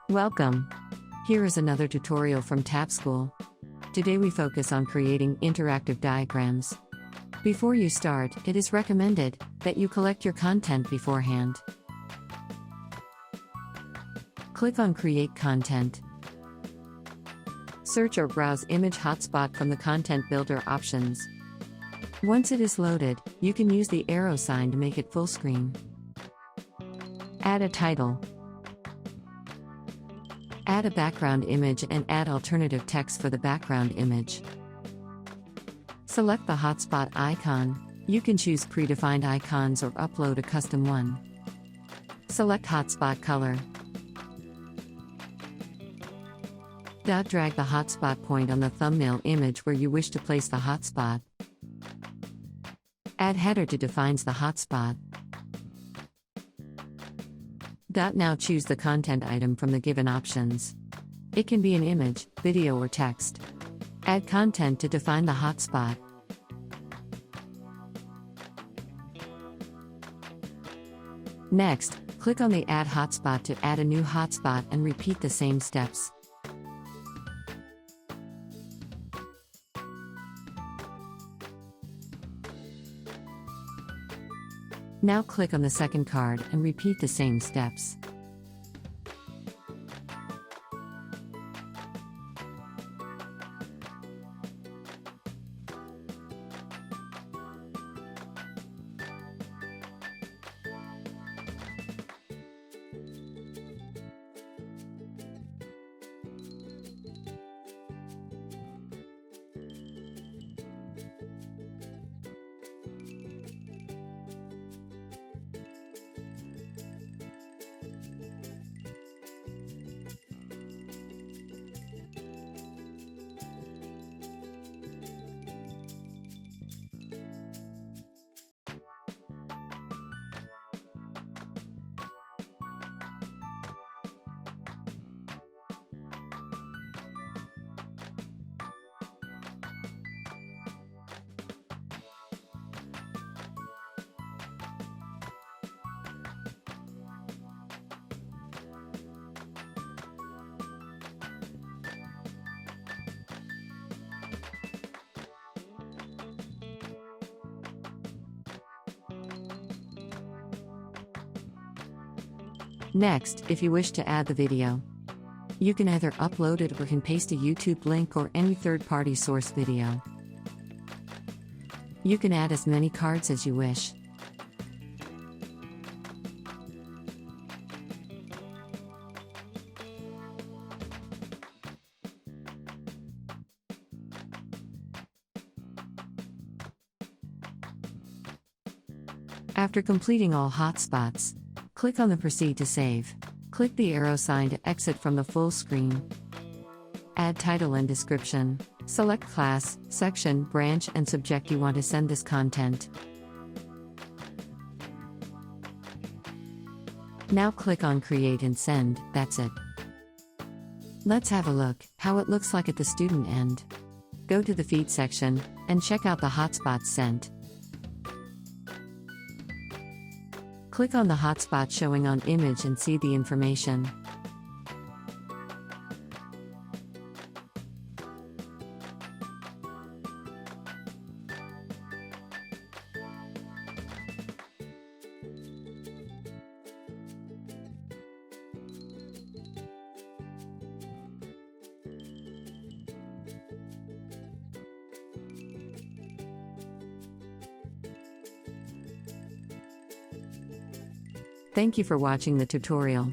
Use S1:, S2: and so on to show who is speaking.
S1: Welcome! Here is another tutorial from Tabschool. Today we focus on creating interactive diagrams. Before you start, it is recommended that you collect your content beforehand. Click on Create Content. Search or browse Image Hotspot from the Content Builder options. Once it is loaded, you can use the arrow sign to make it full screen. Add a title. Add a background image and add alternative text for the background image. Select the hotspot icon. You can choose predefined icons or upload a custom one. Select hotspot color. Drag the hotspot point on the thumbnail image where you wish to place the hotspot. Add header to defines the hotspot. Now choose the content item from the given options. It can be an image, video or text. Add content to define the hotspot. Next, click on the Add Hotspot to add a new hotspot and repeat the same steps. Now click on the second card and repeat the same steps. Next, if you wish to add the video, you can either upload it or can paste a YouTube link or any third-party source video. You can add as many cards as you wish. After completing all hotspots, click on the Proceed to save. Click the arrow sign to exit from the full screen. Add title and description. Select class, section, branch, and subject you want to send this content. Now click on Create and Send. That's it. Let's have a look how it looks like at the student end. Go to the Feed section and check out the hotspots sent. Click on the hotspot showing on image and see the information. Thank you for watching the tutorial.